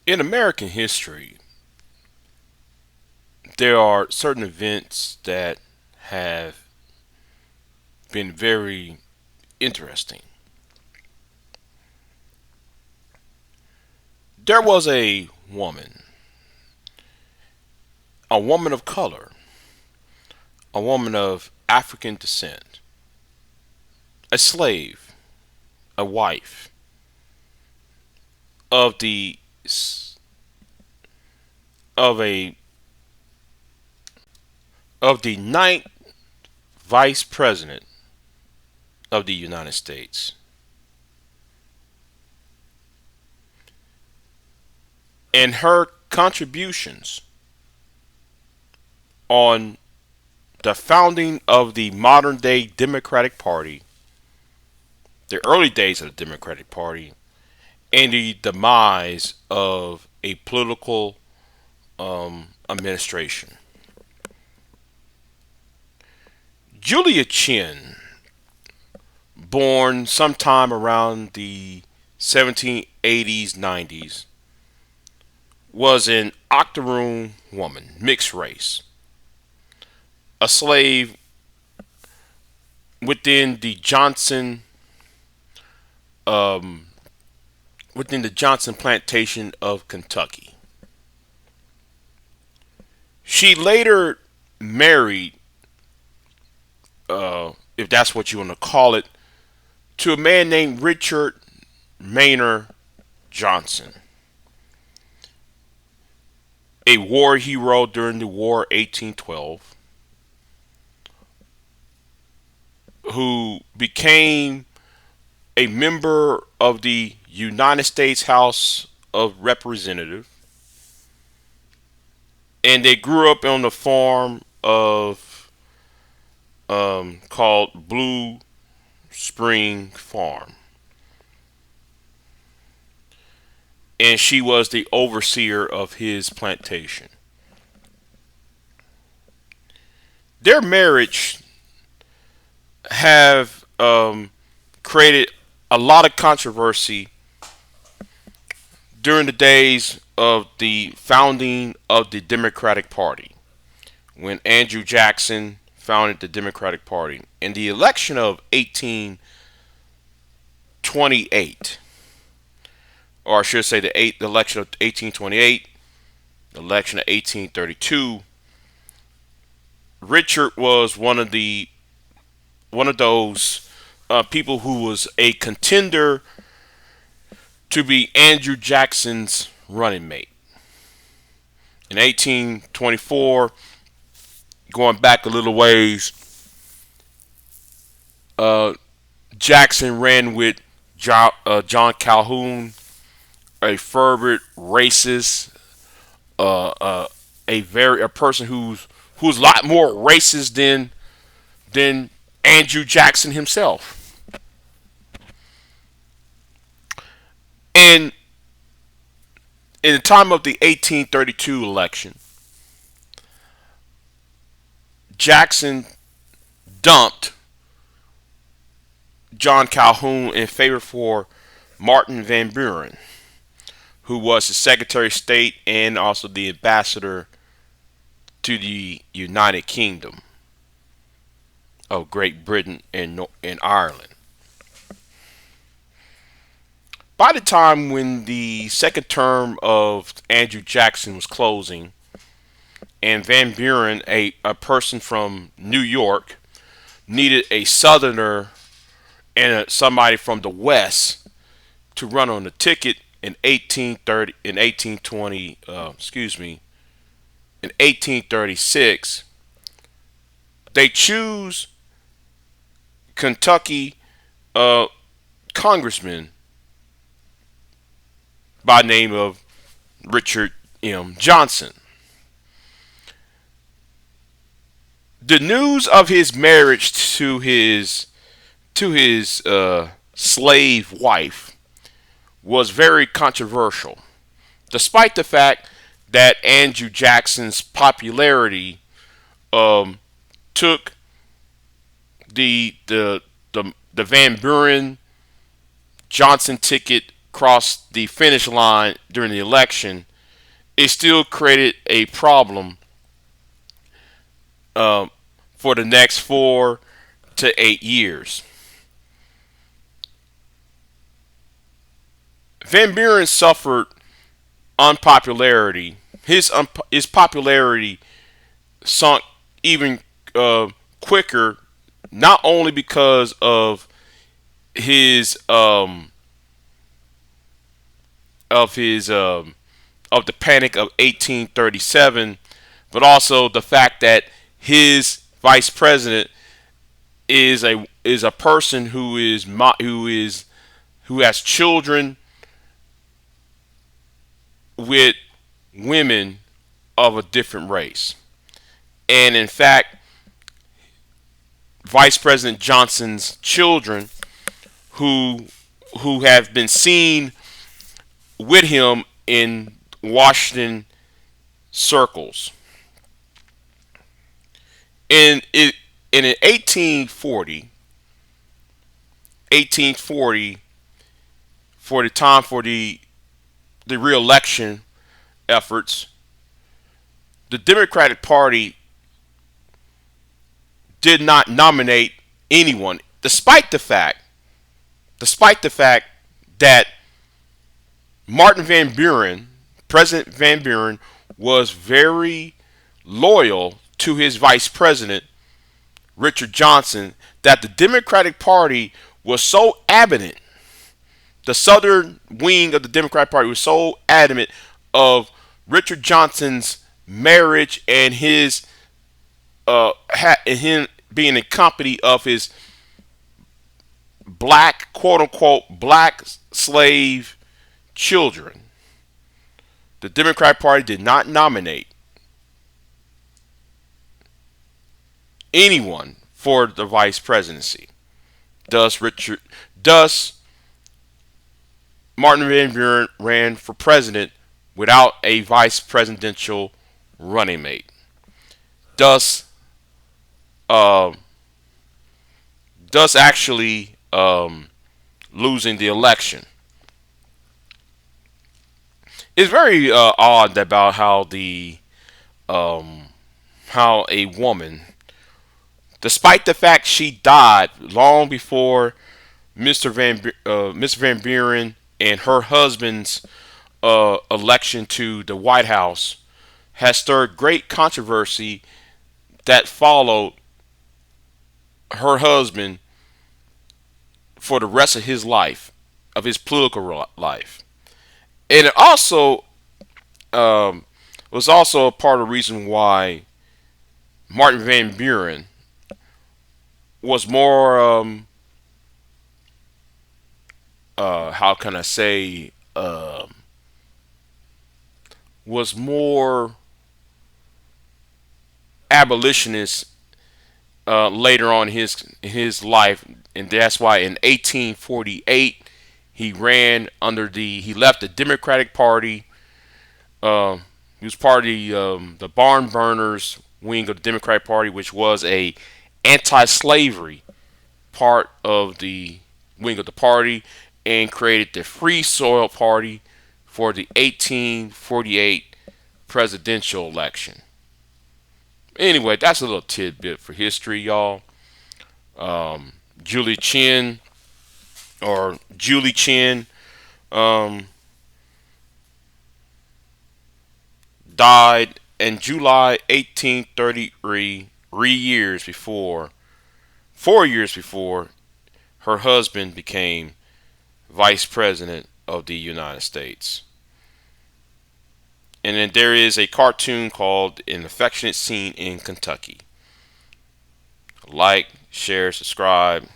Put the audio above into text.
In American history, there are certain events that have been very interesting. There was a woman of color, a woman of African descent, a slave, a wife of the of a of the ninth vice president of the United States. And her contributions on the founding of the modern day Democratic Party, the early days of the Democratic Party, and the demise of a political administration. Julia Chin, born sometime around the 1780s, 90s, was an octoroon woman, mixed race, a slave within the Johnson um, within the Johnson plantation of Kentucky. She later married, if that's what you want to call it, to a man named Richard Maynard Johnson, a war hero during the War 1812, who became a member of the United States House of Representatives, and they grew up on the farm of called Blue Spring Farm, and she was the overseer of his plantation. Their marriage have created a lot of controversy during the days of the founding of the Democratic Party, when Andrew Jackson founded the Democratic Party. In the election of 1828, or I should say the election of 1828, the election of 1832, Richard was one of those people who was a contender to be Andrew Jackson's running mate. In 1824, going back a little ways, uh, Jackson ran with John Calhoun, a fervent racist, uh, uh, a person who's a lot more racist than Andrew Jackson himself. And in the time of the 1832 election, Jackson dumped John Calhoun in favor for Martin Van Buren, who was the Secretary of State and also the ambassador to the United Kingdom of Great Britain and Ireland. By the time when the second term of Andrew Jackson was closing, and Van Buren, a person from New York, needed a Southerner and somebody from the West to run on the ticket in 1830, in 1820, in 1836, they choose Kentucky uh, congressman by name of Richard M. Johnson. The news of his marriage to his slave wife was very controversial, despite the fact that Andrew Jackson's popularity um, took the Van Buren Johnson ticket crossed the finish line during the election, it still created a problem um, for the next 4 to 8 years. Van Buren suffered unpopularity. His popularity sunk even quicker, not only because his um, his of the Panic of 1837, but also the fact that his vice president is a person who has children with women of a different race. And in fact, Vice President Johnson's children who have been seen with him in Washington circles. And in 1840, for the time for the re-election efforts, the Democratic Party did not nominate anyone, despite the fact that Martin Van Buren, President Van Buren, was very loyal to his vice president, Richard Johnson, that the Democratic Party was so adamant, the southern wing of the Democratic Party was so adamant of Richard Johnson's marriage and him being in company of his black, quote unquote, black slave children. The Democratic Party did not nominate anyone for the vice presidency. Thus Martin Van Buren ran for president without a vice presidential running mate. Thus, uh, thus actually losing the election. It's very odd about how a woman, despite the fact she died long before Mr. Van Buren and her husband's election to the White House, has stirred great controversy that followed her husband for the rest of his life, of his political life. And it also was also a part of the reason why Martin Van Buren was more, how can I say, was more abolitionist later on in his life, and that's why in 1848 he left the Democratic Party. He was part of the barn burners wing of the Democratic Party, which was a anti-slavery part of the wing of the party, and created the Free Soil Party for the 1848 presidential election. Anyway, that's a little tidbit for history, y'all. Julie Chin, or Julie Chin, um, died in July 1833, 4 years before her husband became vice president of the United States. And then there is a cartoon called An Affectionate Scene in Kentucky. Like, share, subscribe.